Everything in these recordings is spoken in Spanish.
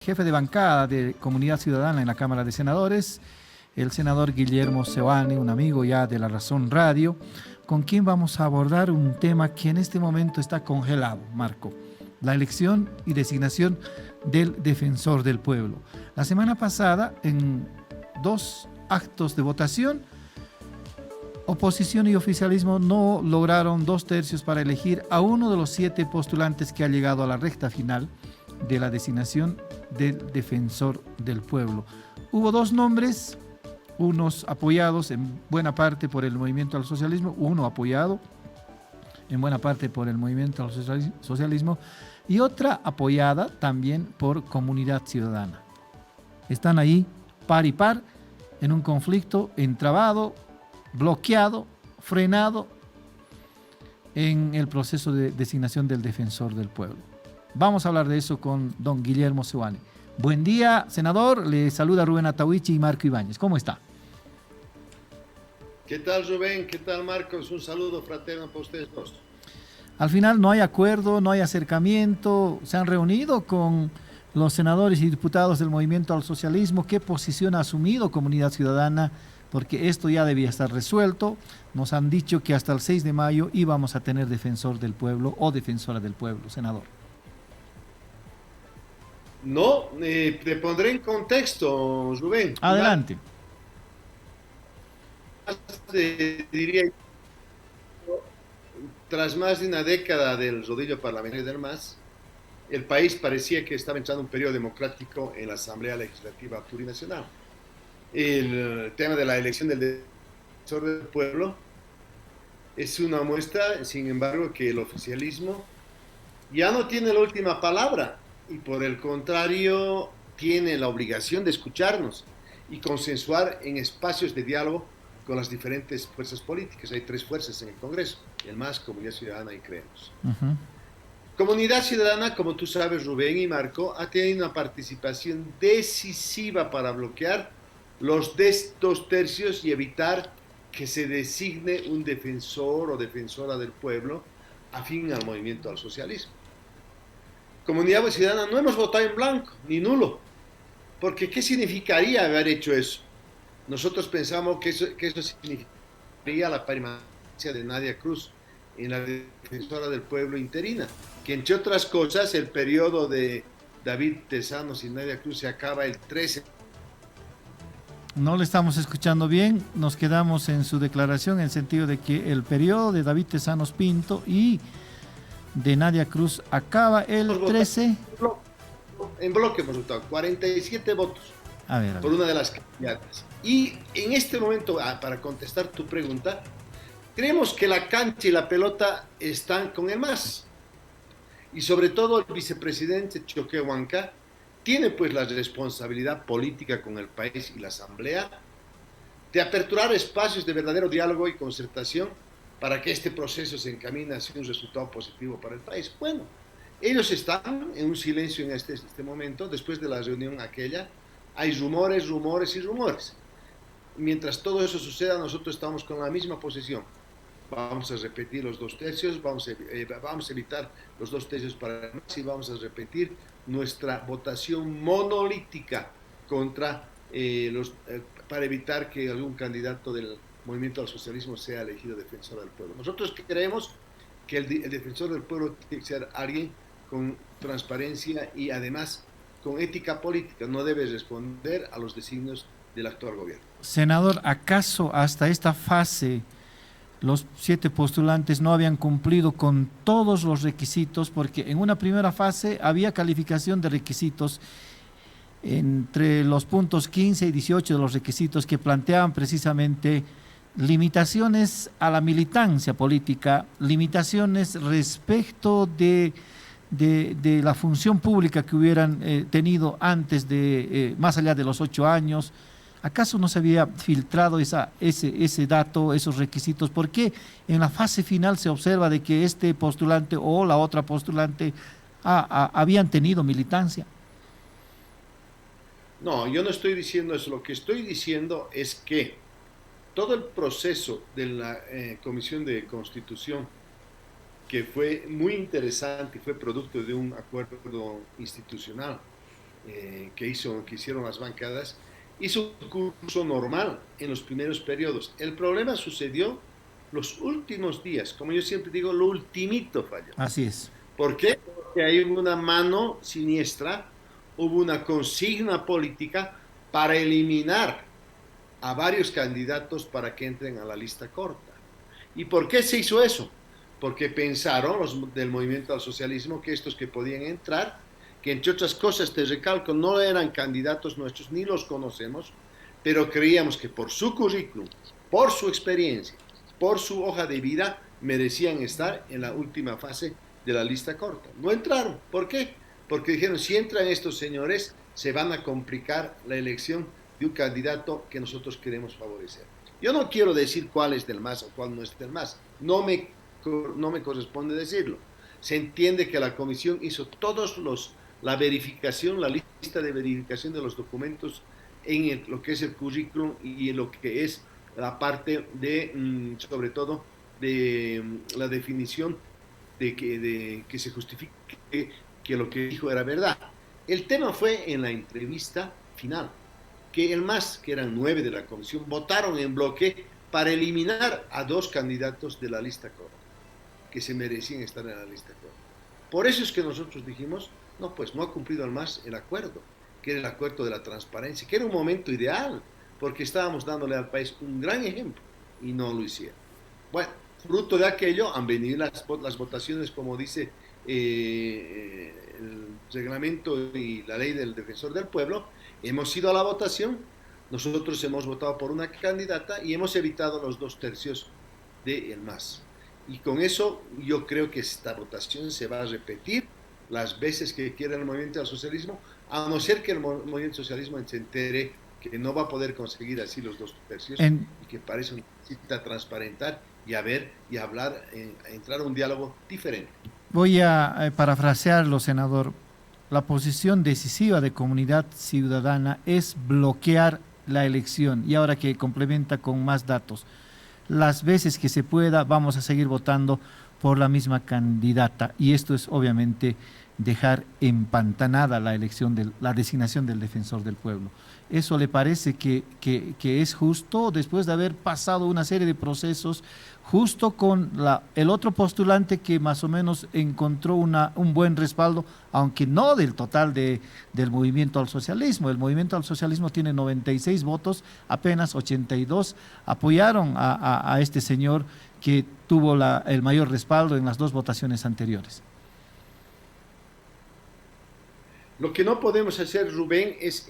Jefe de bancada de Comunidad Ciudadana en la Cámara de Senadores, el senador Guillermo Seoane, un amigo ya de La Razón Radio, con quien vamos a abordar un tema que en este momento está congelado, Marco, la elección y designación del defensor del pueblo. La semana pasada, en dos actos de votación, oposición y oficialismo no lograron 2/3 para elegir a uno de los 7 postulantes que ha llegado a la recta final de la designación del defensor del pueblo. Hubo 2 nombres, unos apoyados en buena parte por el movimiento al socialismo, uno apoyado en buena parte por el movimiento al socialismo y otra apoyada también por Comunidad Ciudadana. Están ahí par y par en un conflicto entrabado, bloqueado, frenado en el proceso de designación del defensor del pueblo. Vamos a hablar de eso con don Guillermo Seoane. Buen día, senador. Le saluda Rubén Atahuichi y Marco Ibáñez. ¿Cómo está? ¿Qué tal, Rubén? ¿Qué tal, Marcos? Un saludo fraterno para ustedes dos. Al final no hay acuerdo, no hay acercamiento. ¿Se han reunido con los senadores y diputados del Movimiento al Socialismo? ¿Qué posición ha asumido Comunidad Ciudadana? Porque esto ya debía estar resuelto. Nos han dicho que hasta el 6 de mayo íbamos a tener defensor del pueblo o defensora del pueblo, senador. No, te pondré en contexto, Rubén. Adelante. Diría, tras más de una década del rodillo parlamentario del MAS, el país parecía que estaba entrando un periodo democrático en la Asamblea Legislativa Plurinacional. El tema de la elección del defensor del pueblo es una muestra, sin embargo, que el oficialismo ya no tiene la última palabra y por el contrario tiene la obligación de escucharnos y consensuar en espacios de diálogo con las diferentes fuerzas políticas. Hay 3 fuerzas en el Congreso, el MAS, Comunidad Ciudadana y Creemos. Comunidad Ciudadana, como tú sabes, Rubén y Marco, ha tenido una participación decisiva para bloquear los 2/3 y evitar que se designe un defensor o defensora del pueblo afín al movimiento al socialismo. Comunidad Ciudadana no hemos votado en blanco ni nulo, porque ¿qué significaría haber hecho eso? Nosotros pensamos que eso significaría la permanencia de Nadia Cruz en la defensora del pueblo interina, que entre otras cosas el periodo de David Tesanos y Nadia Cruz se acaba el 13. No le estamos escuchando bien, nos quedamos en su declaración en el sentido de que el periodo de David Tesanos Pinto y de Nadia Cruz acaba el 13. En bloque hemos votado 47 votos por una de las candidatas. Y en este momento, para contestar tu pregunta, creemos que la cancha y la pelota están con el MAS. Y sobre todo el vicepresidente Choquehuanca tiene pues la responsabilidad política con el país y la Asamblea de aperturar espacios de verdadero diálogo y concertación para que este proceso se encamine hacia un resultado positivo para el país. Bueno, ellos están en un silencio en este momento, después de la reunión aquella, hay rumores y rumores. Mientras todo eso suceda, nosotros estamos con la misma posición. Vamos a repetir los 2/3, vamos a evitar los 2/3 para el MAS y vamos a repetir nuestra votación monolítica para evitar que algún candidato del movimiento al socialismo sea elegido defensor del pueblo. Nosotros creemos que el defensor del pueblo tiene que ser alguien con transparencia y además con ética política, no debe responder a los designios del actual gobierno. Senador, ¿acaso hasta esta fase los 7 postulantes no habían cumplido con todos los requisitos? Porque en una primera fase había calificación de requisitos entre los puntos 15 y 18 de los requisitos que planteaban precisamente limitaciones a la militancia política, limitaciones respecto de la función pública que hubieran tenido antes de, más allá de los 8 años. ¿Acaso no se había filtrado ese dato, esos requisitos? ¿Por qué en la fase final se observa de que este postulante o la otra postulante habían tenido militancia? No, yo no estoy diciendo eso. Lo que estoy diciendo es que todo el proceso de la Comisión de Constitución, que fue muy interesante y fue producto de un acuerdo institucional, que hicieron las bancadas, hizo un curso normal en los primeros periodos. El problema sucedió los últimos días, como yo siempre digo, lo ultimito falló. Así es. ¿Por qué? Porque hay una mano siniestra, hubo una consigna política para eliminar a varios candidatos para que entren a la lista corta. ¿Y por qué se hizo eso? Porque pensaron los del movimiento al socialismo que estos que podían entrar, que entre otras cosas, te recalco, no eran candidatos nuestros, ni los conocemos, pero creíamos que por su currículum, por su experiencia, por su hoja de vida, merecían estar en la última fase de la lista corta. No entraron. ¿Por qué? Porque dijeron, si entran estos señores, se van a complicar la elección de un candidato que nosotros queremos favorecer. Yo no quiero decir cuál es del MAS o cuál no es del MAS. No me corresponde decirlo. Se entiende que la comisión hizo la verificación, la lista de verificación de los documentos en lo que es el currículum y en lo que es la parte de, sobre todo, de la definición de que se justifique que lo que dijo era verdad. El tema fue en la entrevista final, que el MAS, que eran 9 de la comisión, votaron en bloque para eliminar a 2 candidatos de la lista corta, que se merecían estar en la lista corta. Por eso es que nosotros dijimos, no, pues no ha cumplido el MAS el acuerdo, que era el acuerdo de la transparencia, que era un momento ideal, porque estábamos dándole al país un gran ejemplo, y no lo hicieron. Bueno, fruto de aquello han venido las votaciones, como dice el reglamento y la ley del defensor del pueblo. Hemos ido a la votación, nosotros hemos votado por una candidata y hemos evitado los 2/3 del MAS. Y con eso yo creo que esta votación se va a repetir las veces que quiera el movimiento al socialismo, a no ser que el movimiento al socialismo se entere que no va a poder conseguir así los 2/3 y que para eso necesita transparentar y hablar, entrar a un diálogo diferente. Voy a parafrasearlo, senador. La posición decisiva de Comunidad Ciudadana es bloquear la elección, y ahora que complementa con más datos, las veces que se pueda vamos a seguir votando por la misma candidata, y esto es obviamente dejar empantanada la elección, la designación del defensor del pueblo. ¿Eso le parece que es justo después de haber pasado una serie de procesos, justo con el otro postulante que más o menos encontró un buen respaldo, aunque no del total del movimiento al socialismo? El movimiento al socialismo tiene 96 votos, apenas 82 apoyaron a este señor que tuvo el mayor respaldo en las 2 votaciones anteriores. Lo que no podemos hacer, Rubén, es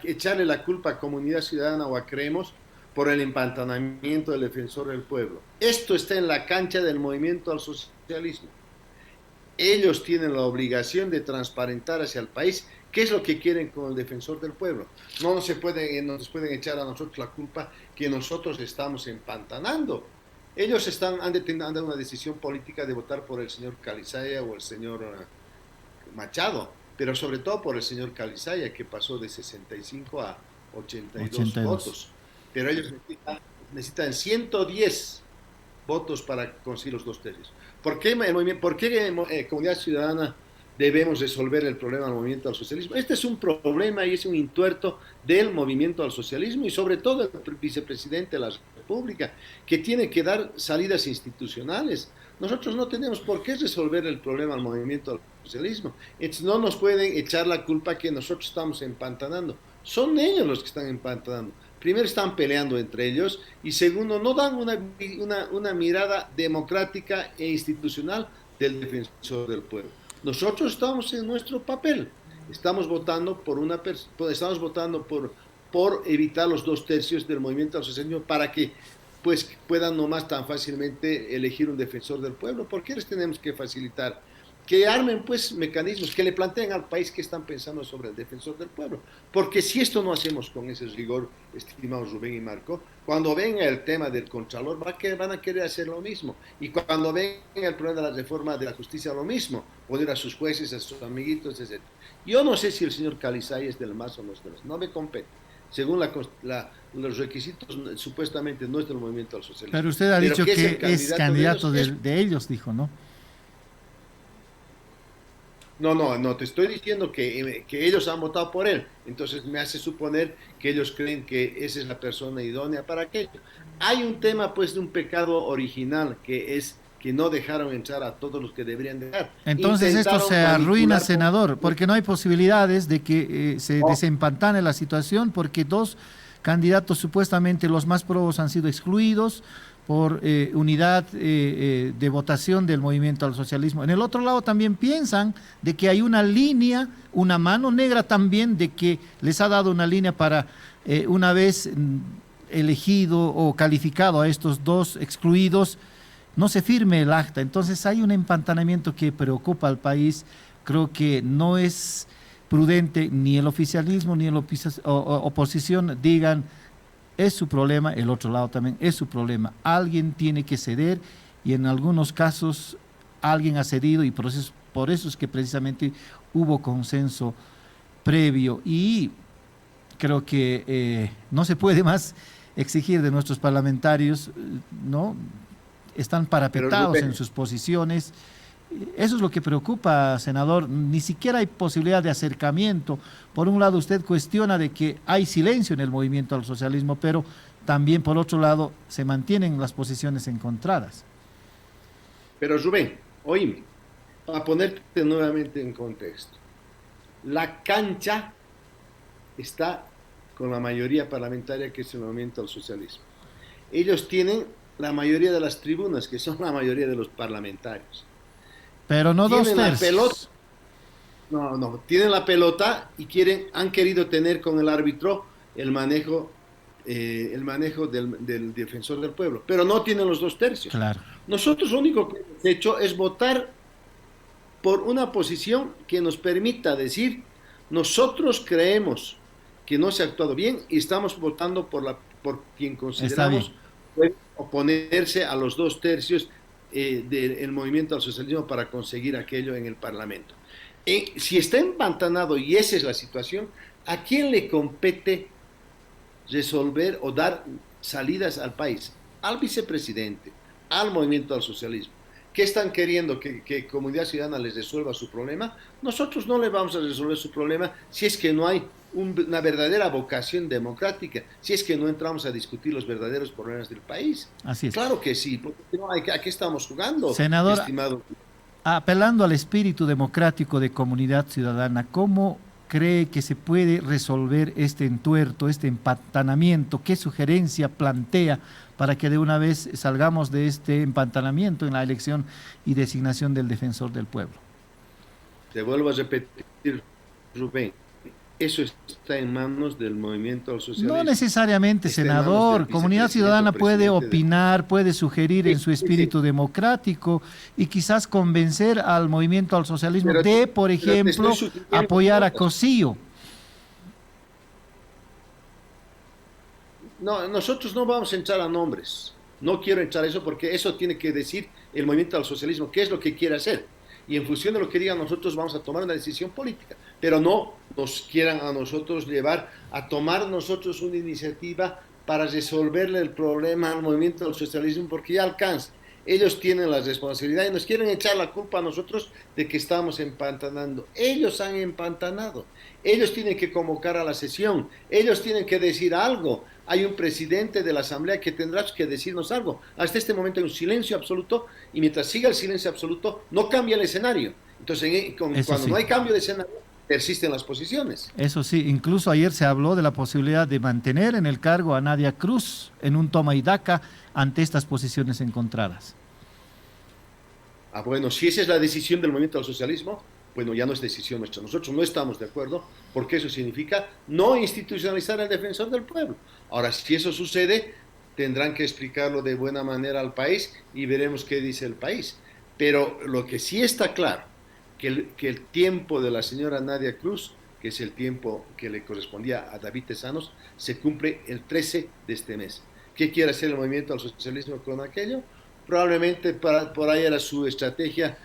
echarle la culpa a Comunidad Ciudadana o a Creemos por el empantanamiento del defensor del pueblo. Esto está en la cancha del movimiento al socialismo. Ellos tienen la obligación de transparentar hacia el país qué es lo que quieren con el defensor del pueblo. No nos pueden echar a nosotros la culpa que nosotros estamos empantanando. Ellos han dado una decisión política de votar por el señor Calizaya o el señor Machado, pero sobre todo por el señor Calizaya, que pasó de 65 a 82 votos. Pero ellos necesitan 110 votos para conseguir los 2/3. ¿Por qué Comunidad Ciudadana debemos resolver el problema del movimiento al socialismo? Este es un problema y es un entuerto del movimiento al socialismo y sobre todo el vicepresidente de la República, que tiene que dar salidas institucionales. Nosotros no tenemos por qué resolver el problema del movimiento al socialismo. Entonces no nos pueden echar la culpa que nosotros estamos empantanando. Son ellos los que están empantanando. Primero están peleando entre ellos y segundo no dan una mirada democrática e institucional del defensor del pueblo. Nosotros estamos en nuestro papel. Estamos votando por evitar los 2/3 del movimiento al socialismo para que pues puedan nomás tan fácilmente elegir un defensor del pueblo. ¿Por qué les tenemos que facilitar? Que armen pues mecanismos, que le planteen al país qué están pensando sobre el defensor del pueblo. Porque si esto no hacemos con ese rigor, estimados Rubén y Marco, cuando venga el tema del Contralor van a querer hacer lo mismo. Y cuando venga el problema de la reforma de la justicia, lo mismo. Poner a sus jueces, a sus amiguitos, etc. Yo no sé si el señor Calizay es del MAS o no es del MAS. No me compete. Según los requisitos, supuestamente no es del movimiento al socialismo. Pero usted ha dicho que es candidato de ellos, dijo, ¿no? No, te estoy diciendo que ellos han votado por él. Entonces me hace suponer que ellos creen que esa es la persona idónea para aquello. Hay un tema, pues, de un pecado original, que es que no dejaron entrar a todos los que deberían dejar. Entonces esto se Intentaron arruina, manipular con... senador, porque no hay posibilidades de que se No, desempantane la situación, porque dos candidatos supuestamente los más probos han sido excluidos por unidad de votación del movimiento al socialismo. En el otro lado también piensan de que hay una línea, una mano negra también, de que les ha dado una línea para una vez elegido o calificado a estos dos excluidos, no se firme el acta. Entonces hay un empantanamiento que preocupa al país. Creo que no es prudente ni el oficialismo ni la oposición digan es su problema, el otro lado también es su problema. Alguien tiene que ceder y en algunos casos alguien ha cedido y por eso es que precisamente hubo consenso previo y creo que no se puede más exigir de nuestros parlamentarios, ¿no? Están pero parapetados en Rubén, sus posiciones. Eso es lo que preocupa, senador. Ni siquiera hay posibilidad de acercamiento. Por un lado, usted cuestiona de que hay silencio en el movimiento al socialismo, pero también, por otro lado, se mantienen las posiciones encontradas. pero Rubén, oíme, para ponerte nuevamente en contexto. La cancha está con la mayoría parlamentaria que es el movimiento al socialismo. Ellos tienen la mayoría de las tribunas, que son la mayoría de los parlamentarios. Pero no dos Tienen la pelota, tercios. no, tienen la pelota y han querido tener con el árbitro el manejo del defensor del pueblo, pero no tienen los dos tercios. Claro. Nosotros lo único que hemos hecho es votar por una posición que nos permita decir, nosotros creemos que no se ha actuado bien y estamos votando por quien Está bien. consideramos puede oponerse a los dos tercios del movimiento al socialismo para conseguir aquello en el Parlamento. Si está empantanado y esa es la situación, ¿a quién le compete resolver o dar salidas al país? Al vicepresidente, al movimiento al socialismo. ¿Qué están queriendo? ¿Que Comunidad Ciudadana les resuelva su problema? Nosotros no le vamos a resolver su problema si es que no hay una verdadera vocación democrática, si es que no entramos a discutir los verdaderos problemas del país. Así es. Claro que sí, porque no, ¿a qué estamos jugando, Senador, estimado? apelando al espíritu democrático de Comunidad Ciudadana, ¿cómo cree que se puede resolver este entuerto, este empantanamiento? ¿Qué sugerencia plantea para que de una vez salgamos de este empantanamiento en la elección y designación del defensor del pueblo? Te vuelvo a repetir, Rubén, eso está en manos del movimiento al No socialismo, necesariamente, está en manos del senador. Comunidad vicepresidente o Ciudadana puede presidente del... opinar, puede sugerir en su espíritu democrático y quizás convencer al movimiento al socialismo Pero, de, por pero te estoy ejemplo, sugiriendo apoyar a cosas. Cosío. No, nosotros no vamos a entrar a nombres. No quiero entrar a eso porque eso tiene que decir el movimiento al socialismo, qué es lo que quiere hacer. Y en función de lo que digan nosotros vamos a tomar una decisión política. Pero no nos quieran a nosotros llevar a tomar nosotros una iniciativa para resolverle el problema al movimiento al socialismo porque ya alcanza. Ellos tienen la responsabilidad y nos quieren echar la culpa a nosotros de que estamos empantanando. Ellos han empantanado. Ellos tienen que convocar a la sesión. Ellos tienen que decir algo. Hay un presidente de la Asamblea que tendrá que decirnos algo. Hasta este momento hay un silencio absoluto y mientras siga el silencio absoluto no cambia el escenario. Entonces, cuando Sí. no hay cambio de escenario, persisten las posiciones. Eso sí, incluso ayer se habló de la posibilidad de mantener en el cargo a Nadia Cruz en un toma y daca ante estas posiciones encontradas. Bueno, si esa es la decisión del movimiento al socialismo, bueno, ya no es decisión nuestra. Nosotros no estamos de acuerdo porque eso significa no institucionalizar al defensor del pueblo. Ahora, si eso sucede, tendrán que explicarlo de buena manera al país y veremos qué dice el país. Pero lo que sí está claro, que el tiempo de la señora Nadia Cruz, que es el tiempo que le correspondía a David Tesanos, se cumple el 13 de este mes. ¿Qué quiere hacer el movimiento al socialismo con aquello? Probablemente por ahí era su estrategia,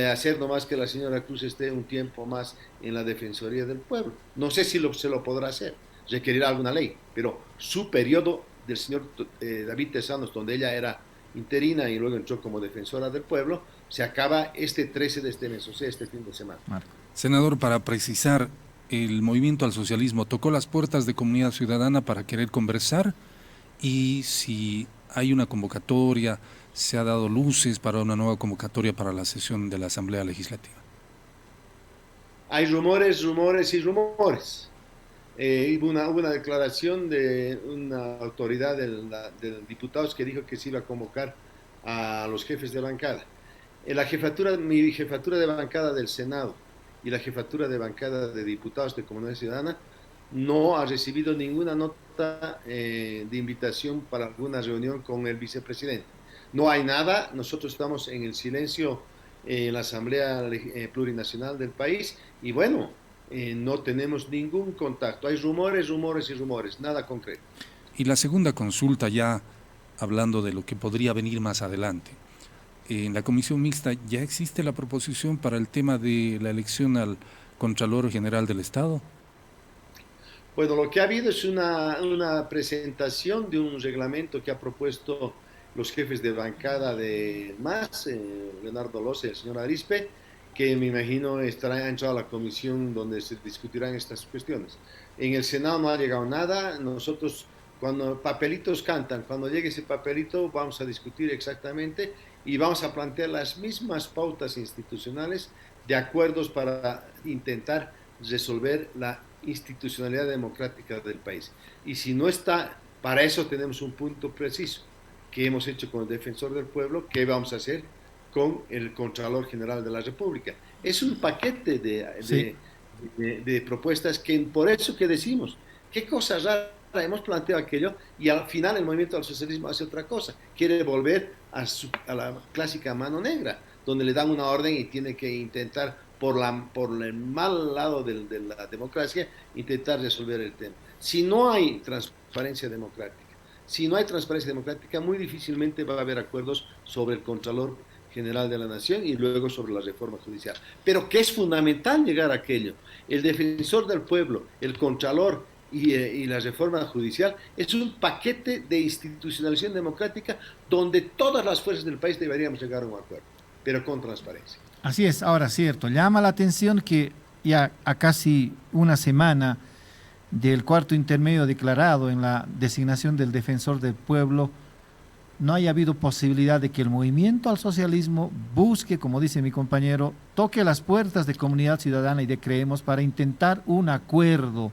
hacer nomás que la señora Cruz esté un tiempo más en la Defensoría del Pueblo. No sé si se lo podrá hacer, requerirá alguna ley, pero su periodo del señor David Tesanos, donde ella era interina y luego entró como defensora del pueblo, se acaba este 13 de este mes, o sea, este fin de semana. Marco. Senador, para precisar, el movimiento al socialismo tocó las puertas de Comunidad Ciudadana para querer conversar, y si hay una convocatoria, se ha dado luces para una nueva convocatoria para la sesión de la Asamblea Legislativa. Hay rumores, rumores y rumores. Hubo una declaración de una autoridad del diputados que dijo que se iba a convocar a los jefes de bancada. Mi jefatura de bancada del Senado y la jefatura de bancada de diputados de Comunidad Ciudadana no ha recibido ninguna nota de invitación para alguna reunión con el vicepresidente. No hay nada, nosotros estamos en el silencio en la Asamblea Plurinacional del país y bueno, no tenemos ningún contacto. Hay rumores, rumores y rumores, nada concreto. Y la segunda consulta, ya hablando de lo que podría venir más adelante. En la Comisión Mixta ya existe la proposición para el tema de la elección al Contralor General del Estado. Bueno, lo que ha habido es una presentación de un reglamento que ha propuesto los jefes de bancada de MAS, Leonardo Loza y el señor Arispe, que me imagino estará entrado a la comisión donde se discutirán estas cuestiones. En el Senado no ha llegado nada, nosotros cuando papelitos cantan, cuando llegue ese papelito vamos a discutir exactamente y vamos a plantear las mismas pautas institucionales de acuerdos para intentar resolver la institucionalidad democrática del país. Y si no está, para eso tenemos un punto preciso que hemos hecho con el Defensor del Pueblo, ¿qué vamos a hacer con el Contralor General de la República? Es un paquete de propuestas que por eso que decimos, qué cosa rara, hemos planteado aquello y al final el movimiento al socialismo hace otra cosa, quiere volver a la clásica mano negra, donde le dan una orden y tiene que intentar por el mal lado de la democracia, intentar resolver el tema. Si no hay transparencia democrática, muy difícilmente va a haber acuerdos sobre el Contralor General de la Nación y luego sobre la reforma judicial. Pero que es fundamental llegar a aquello. El Defensor del Pueblo, el Contralor y la reforma judicial es un paquete de institucionalización democrática donde todas las fuerzas del país deberíamos llegar a un acuerdo, pero con transparencia. Así es, ahora cierto, llama la atención que ya a casi una semana del cuarto intermedio declarado en la designación del Defensor del Pueblo, no haya habido posibilidad de que el movimiento al socialismo busque, como dice mi compañero, toque las puertas de Comunidad Ciudadana y de Creemos para intentar un acuerdo.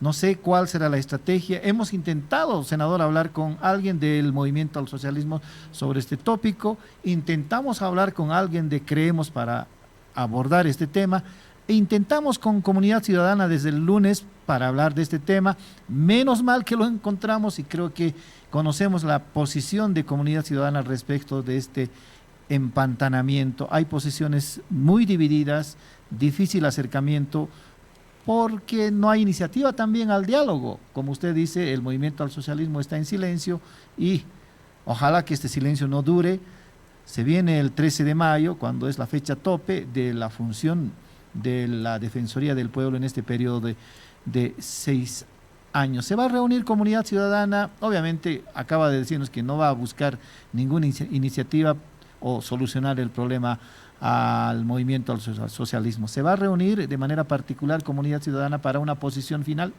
No sé cuál será la estrategia. Hemos intentado, senador, hablar con alguien del movimiento al socialismo sobre este tópico. Intentamos hablar con alguien de Creemos para abordar este tema. E intentamos con Comunidad Ciudadana desde el lunes para hablar de este tema. Menos mal que lo encontramos y creo que conocemos la posición de Comunidad Ciudadana respecto de este empantanamiento. Hay posiciones muy divididas, difícil acercamiento, porque no hay iniciativa también al diálogo. Como usted dice, el movimiento al socialismo está en silencio y ojalá que este silencio no dure. Se viene el 13 de mayo, cuando es la fecha tope de la función de la Defensoría del Pueblo en este periodo de 6 años. Se va a reunir Comunidad Ciudadana, obviamente acaba de decirnos que no va a buscar ninguna iniciativa o solucionar el problema al movimiento al socialismo. ¿Se va a reunir de manera particular Comunidad Ciudadana para una posición final?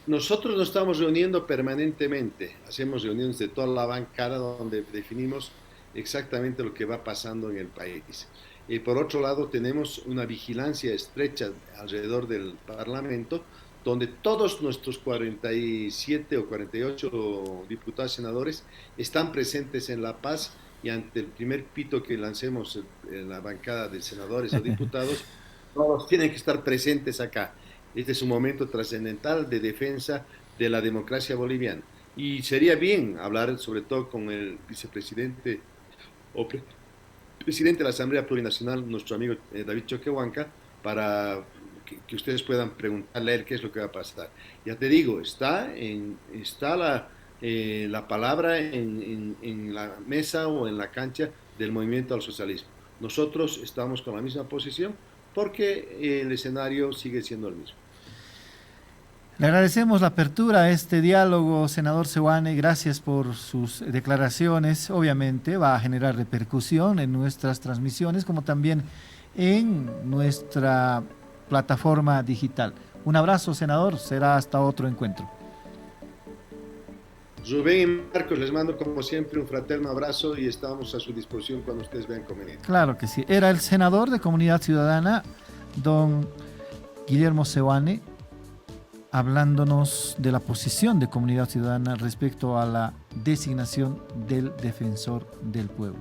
Nosotros nos estamos reuniendo permanentemente, hacemos reuniones de toda la bancada donde definimos exactamente lo que va pasando en el país. Y por otro lado tenemos una vigilancia estrecha alrededor del Parlamento, donde todos nuestros 47 o 48 diputados y senadores están presentes en La Paz y ante el primer pito que lancemos en la bancada de senadores o diputados, todos tienen que estar presentes acá. Este es un momento trascendental de defensa de la democracia boliviana. Y sería bien hablar sobre todo con el vicepresidente o presidente de la Asamblea Plurinacional, nuestro amigo David Choquehuanca, para que ustedes puedan preguntarle a él qué es lo que va a pasar. Ya te digo, está la palabra en la mesa o en la cancha del movimiento al socialismo. Nosotros estamos con la misma posición porque el escenario sigue siendo el mismo. Le agradecemos la apertura a este diálogo, senador Seoane, gracias por sus declaraciones. Obviamente va a generar repercusión en nuestras transmisiones, como también en nuestra plataforma digital. Un abrazo, senador, será hasta otro encuentro. Rubén y Marcos, les mando como siempre un fraterno abrazo y estamos a su disposición cuando ustedes vean conveniente. Claro que sí. Era el senador de Comunidad Ciudadana, don Guillermo Seoane, hablándonos de la posición de Comunidad Ciudadana respecto a la designación del defensor del pueblo.